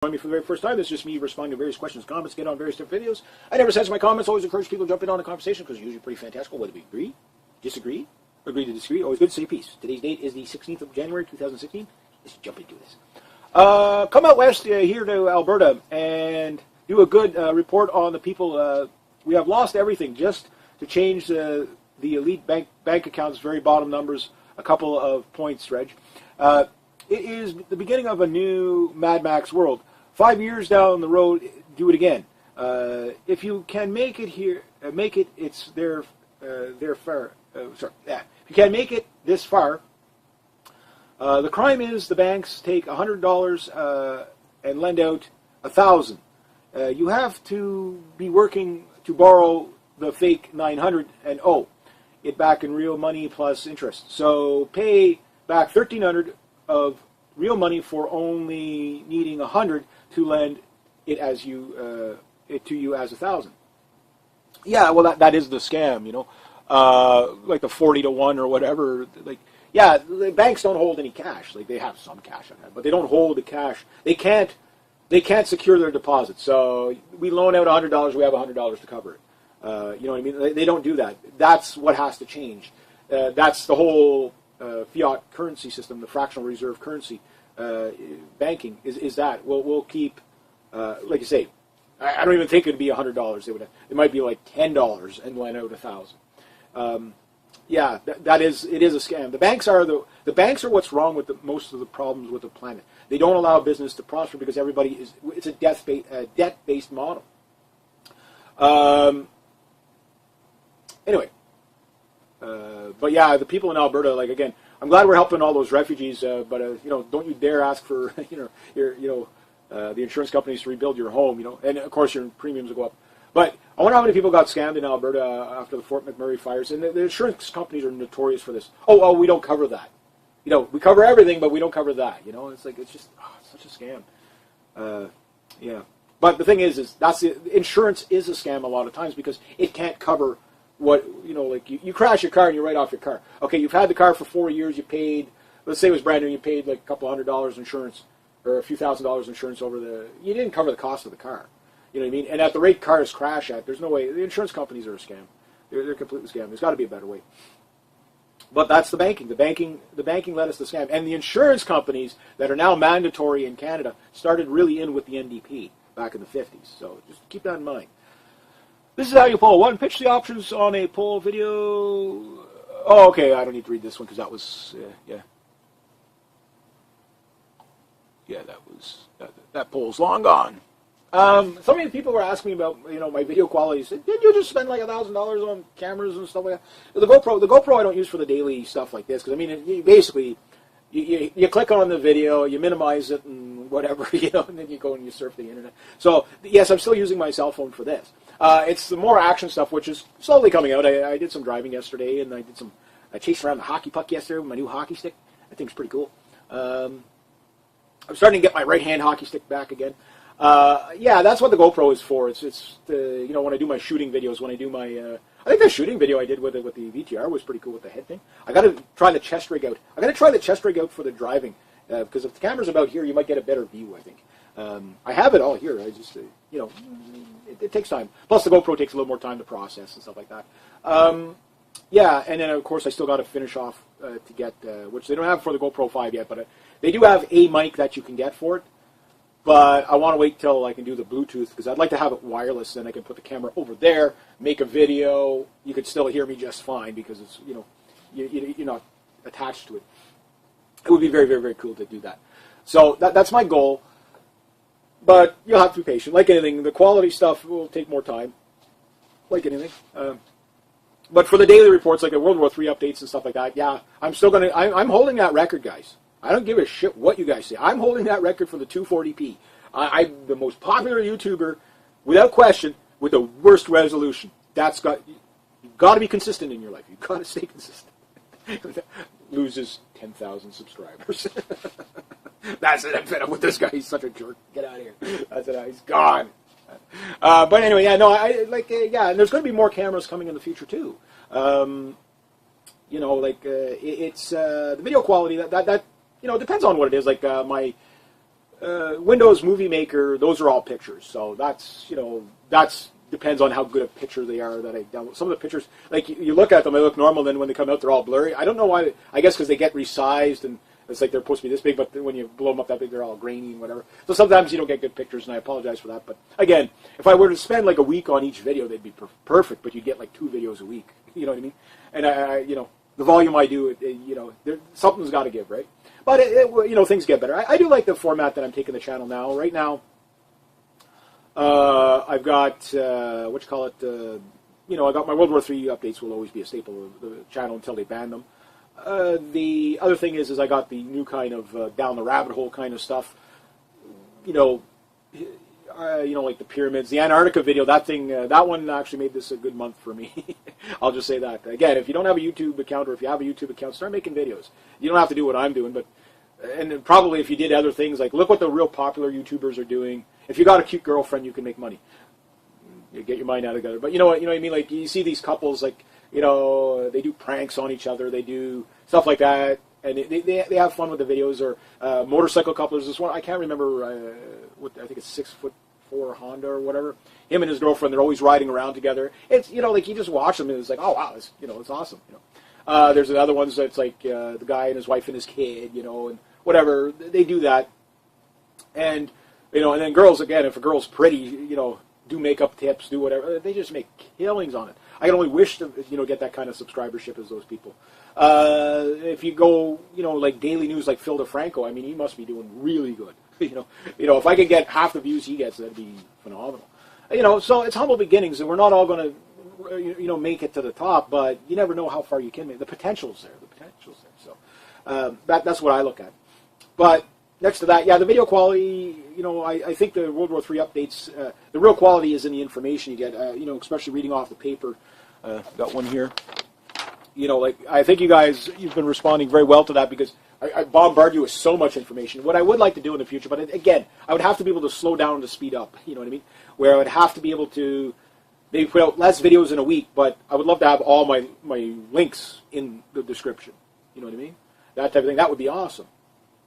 Join me for the very first time. This is just me responding to various questions, comments, get on various different videos. I never censor my comments. Always encourage people to jump in on the conversation because it's usually pretty fantastical. Whether we agree, disagree, agree to disagree. Always good to say peace. Today's date is the 16th of January, 2016. Let's jump into this. Come out west here to Alberta and do a good report on the people. We have lost everything just to change the elite bank accounts, very bottom numbers, a couple of points, Reg. It is the beginning of a new Mad Max world. 5 years down the road, do it again. If you can make it here, make it. It's their far. Sorry, yeah. If you can make it this far, the crime is the banks take $100 and lend out $1,000. You have to be working to borrow the fake 900 and owe it back in real money plus interest. So pay back 1,300 of real money for only needing 100 to lend it as you it to you as 1,000. Yeah, well that is the scam, you know, like the 40 to 1 or whatever. Like, yeah, the banks don't hold any cash. Like they have some cash on hand, but they don't hold the cash. They can't secure their deposits. So we loan out $100, we have $100 to cover it. You know what I mean? They don't do that. That's what has to change. That's the whole fiat currency system, the fractional reserve currency. Banking is that we'll keep, like you say, I don't even think it'd be $100. It might be like $10 and lend out 1,000. Yeah, it is a scam. The banks are what's wrong with most of the problems with the planet. They don't allow business to prosper because it's a debt-based model. Anyway, but yeah, the people in Alberta, like again, I'm glad we're helping all those refugees, but you know, don't you dare ask for the insurance companies to rebuild your home, you know, and of course your premiums will go up. But I wonder how many people got scammed in Alberta after the Fort McMurray fires, and the insurance companies are notorious for this. Oh, we don't cover that. You know, we cover everything, but we don't cover that. You know, it's like it's just such a scam. Yeah, but the thing is insurance is a scam a lot of times because it can't cover what, you know, like you crash your car and you write off your car. Okay, you've had the car for 4 years, you paid, let's say it was brand new, you paid like a couple $100 insurance or a few $1,000s insurance you didn't cover the cost of the car. You know what I mean? And at the rate cars crash at, there's no way. The insurance companies are a scam. They're completely scam. There's got to be a better way. But that's the banking. The banking led us to scam. And the insurance companies that are now mandatory in Canada started really in with the NDP back in the 50s. So just keep that in mind. This is how you poll. 1, pitch the options on a poll video. Oh, okay, I don't need to read this one because that was, yeah. Yeah, that poll's long gone. So many people were asking me about, you know, my video quality. Said, did you just spend like $1,000 on cameras and stuff like that? The GoPro I don't use for the daily stuff like this because I mean, you basically you click on the video, you minimize it and whatever, you know, and then you go and you surf the internet. So yes, I'm still using my cell phone for this. It's the more action stuff, which is slowly coming out. I did some driving yesterday, and I chased around the hockey puck yesterday with my new hockey stick. I think it's pretty cool. I'm starting to get my right-hand hockey stick back again. Yeah, that's what the GoPro is for. It's the, you know, when I do my shooting videos, when I do my, I think the shooting video I did with the VTR was pretty cool with the head thing. I got to try the chest rig out. I got to try the chest rig out for the driving because if the camera's about here, you might get a better view, I think. I have it all here. I just, you know, it takes time. Plus the GoPro takes a little more time to process and stuff like that. Yeah, and then of course I still got to finish off to get, which they don't have for the GoPro 5 yet, but they do have a mic that you can get for it. But I want to wait till I can do the Bluetooth because I'd like to have it wireless. Then I can put the camera over there, make a video. You could still hear me just fine because it's, you know, you're not attached to it. It would be very, very, very cool to do that. So that's my goal. But you'll have to be patient. Like anything, the quality stuff will take more time. Like anything. But for the daily reports, like the World War III updates and stuff like that, yeah, I'm still going to, I'm holding that record, guys. I don't give a shit what you guys say. I'm holding that record for the 240p. I'm the most popular YouTuber, without question, with the worst resolution. You've got to be consistent in your life. You've got to stay consistent. Loses 10,000 subscribers. That's it. I'm fed up with this guy. He's such a jerk. Get out of here. That's it. He's gone. But anyway, yeah, no, yeah, and there's going to be more cameras coming in the future too. You know, like it's the video quality that you know, it depends on what it is. Like my Windows Movie Maker, those are all pictures. So that's, that's depends on how good a picture they are that I download. Some of the pictures, like you look at them, they look normal, then when they come out, they're all blurry. I don't know why. I guess because they get resized and it's like they're supposed to be this big, but when you blow them up that big, they're all grainy and whatever. So sometimes you don't get good pictures, and I apologize for that. But again, if I were to spend like a week on each video, they'd be perfect, but you'd get like 2 videos a week. You know what I mean? And the volume I do, something's got to give, right? But things get better. I do like the format that I'm taking the channel now. Right now, I've got I got my World War III updates will always be a staple of the channel until they ban them. The other thing is I got the new kind of down the rabbit hole kind of stuff. Like the pyramids, the Antarctica video. That one actually made this a good month for me. I'll just say that. Again, if you don't have a YouTube account, or if you have a YouTube account, start making videos. You don't have to do what I'm doing, and probably if you did other things, like look what the real popular YouTubers are doing. If you got a cute girlfriend, you can make money. You get your mind out together. But you know what I mean? Like you see these couples, like they do pranks on each other, they do stuff like that, and they have fun with the videos. Or motorcycle couplers. This one I can't remember. I think it's 6'4" Honda or whatever. Him and his girlfriend, they're always riding around together. It's like you just watch them and it's like, oh wow, it's awesome. There's the other ones that's like the guy and his wife and his kid, and whatever. They do that, and and then girls again. If a girl's pretty, do makeup tips, do whatever. They just make killings on it. I can only wish to get that kind of subscribership as those people. If you go like daily news like Phil DeFranco, I mean he must be doing really good. If I could get half the views he gets, that'd be phenomenal. So it's humble beginnings, and we're not all going to make it to the top, but you never know how far you can make. The potential's there. So that's what I look at. But next to that, the video quality, I think the World War III updates, the real quality is in the information you get, especially reading off the paper. Got one here. I think you guys, you've been responding very well to that because I bombard you with so much information. What I would like to do in the future, but again, I would have to be able to slow down to speed up, you know what I mean? Where I would have to be able to maybe put out less videos in a week, but I would love to have all my links in the description. You know what I mean? That type of thing. That would be awesome.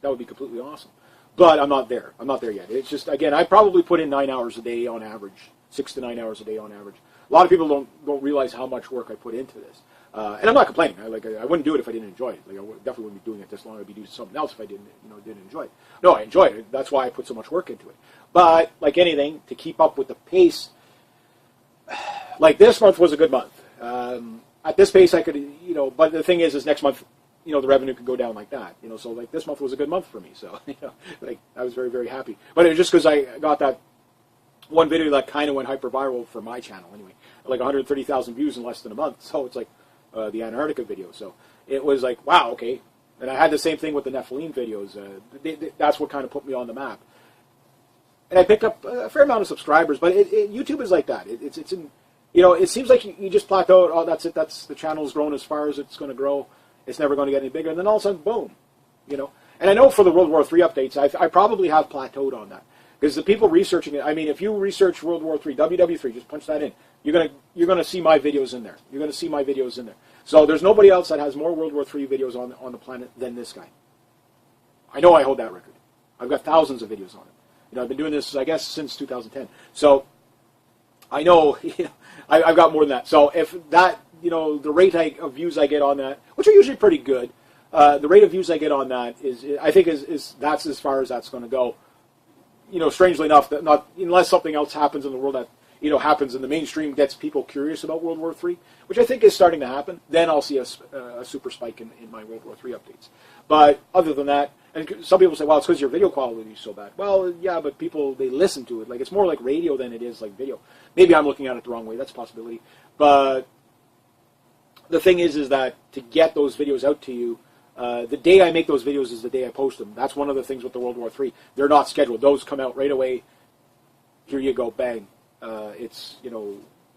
That would be completely awesome. But I'm not there. I'm not there yet. It's just, again, I probably put in 9 hours a day on average, 6 to 9 hours a day on average. A lot of people don't realize how much work I put into this. And I'm not complaining. I wouldn't do it if I didn't enjoy it. Like I definitely wouldn't be doing it this long. I'd be doing something else if I didn't enjoy it. No, I enjoy it. That's why I put so much work into it. But like anything, to keep up with the pace, like this month was a good month. At this pace, I could, But the thing is next month, the revenue could go down like that. So like this month was a good month for me. So I was very, very happy. But it was just because I got that one video that kind of went hyper viral for my channel anyway, like 130,000 views in less than a month. So it's like the Antarctica video. So it was like, wow, okay. And I had the same thing with the Nephilim videos. That's what kind of put me on the map. And I picked up a fair amount of subscribers. But YouTube is like that. It's in, it seems like you just plateaued. Oh, that's it. That's the channel's grown as far as it's going to grow. It's never going to get any bigger. And then all of a sudden, boom. And I know for the World War III updates, I probably have plateaued on that. Because the people researching it, I mean, if you research World War III, WW3, just punch that in. You're gonna see my videos in there. You're gonna see my videos in there. So there's nobody else that has more World War III videos on the planet than this guy. I know I hold that record. I've got thousands of videos on it. I've been doing this, I guess, since 2010. So I know I've got more than that. So if that, the rate of views I get on that, which are usually pretty good, the rate of views I get on that I think that's as far as that's going to go. Strangely enough, that not unless something else happens in the world that happens in the mainstream, gets people curious about World War III, which I think is starting to happen. Then I'll see a super spike in my World War III updates. But other than that, and some people say, well, it's because your video quality is so bad. Well, yeah, but people, they listen to it. Like it's more like radio than it is like video. Maybe I'm looking at it the wrong way. That's a possibility. But the thing is that to get those videos out to you, the day I make those videos is the day I post them. That's one of the things with the World War III. They're not scheduled. Those come out right away. Here you go, bang. It's,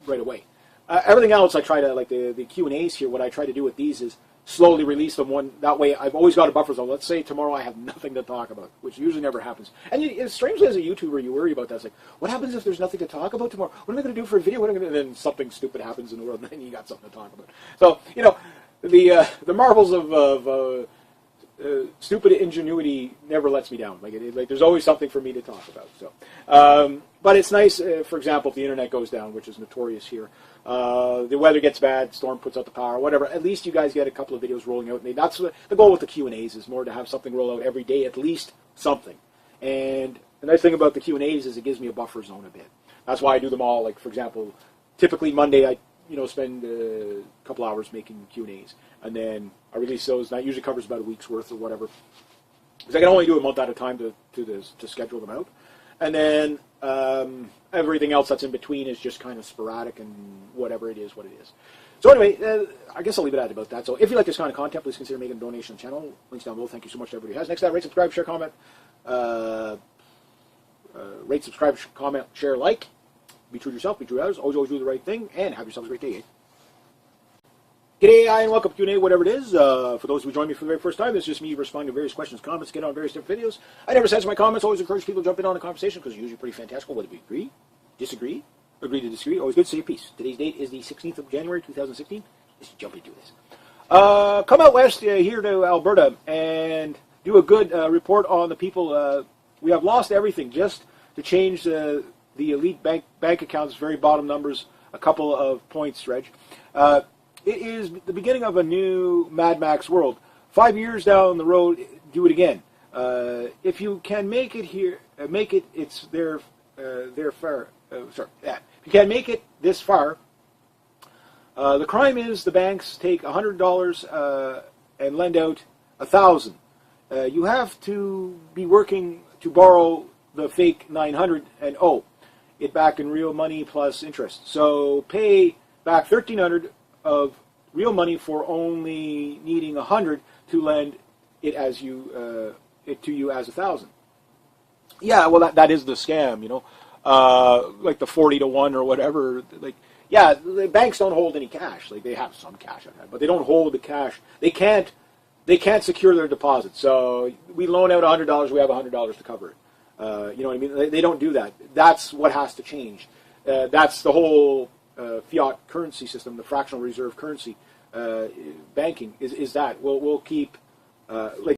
right away. Everything else I try to, like the Q&As here, what I try to do with these is slowly release them one. That way I've always got a buffer zone. Let's say tomorrow I have nothing to talk about, which usually never happens. And strangely as a YouTuber, you worry about that. It's like, what happens if there's nothing to talk about tomorrow? What am I going to do for a video? And then something stupid happens in the world, and then you got something to talk about. So, the marvels of stupid ingenuity never lets me down. Like there's always something for me to talk about. So, but it's nice. For example, if the internet goes down, which is notorious here, the weather gets bad, storm puts out the power, whatever. At least you guys get a couple of videos rolling out. And that's the goal with the Q&As is more to have something roll out every day, at least something. And the nice thing about the Q&As is it gives me a buffer zone a bit. That's why I do them all. Like for example, typically Monday I spend a couple hours making Q&As, and then I release those. And that usually covers about a week's worth or whatever, because I can only do a month at a time to schedule them out. And then everything else that's in between is just kind of sporadic and whatever it is, what it is. So anyway, I guess I'll leave it at about that. So if you like this kind of content, please consider making a donation to the channel. Links down below. Thank you so much to everybody who has. Next to that, rate, subscribe, share, comment. Rate, subscribe, comment, share, like. Be true to yourself, be true to others. Always do the right thing, and have yourselves a great day. G'day, and welcome to Q&A, whatever it is. For those who join me for the very first time, it's just me responding to various questions, comments, get on various different videos. I never censor my comments. Always encourage people to jump in on the conversation because it's usually pretty fantastical. Whether we agree, disagree, agree to disagree, always good to say your piece. Today's date is the 16th of January, 2016. Let's jump into this. Come out west here to Alberta and do a good report on the people. We have lost everything just to change the elite bank accounts, very bottom numbers, a couple of points, Reg. It is the beginning of a new Mad Max world. 5 years down the road, do it again. If you can make it here, make it. It's there far. If you can make it this far, the crime is the banks take $100 and lend out $1,000. You have to be working to borrow the fake 900 and owe it back in real money plus interest. So pay back 1,300 of real money for only needing 100 to lend it as you it to you as 1,000. Yeah, well that is the scam, like the 40 to 1 or whatever. Like, yeah, the banks don't hold any cash. Like they have some cash, but they don't hold the cash. They can't secure their deposit. So we loan out $100, we have $100 to cover it. You know what I mean? They don't do that. That's what has to change. That's the whole fiat currency system, the fractional reserve currency banking. Is that we'll keep like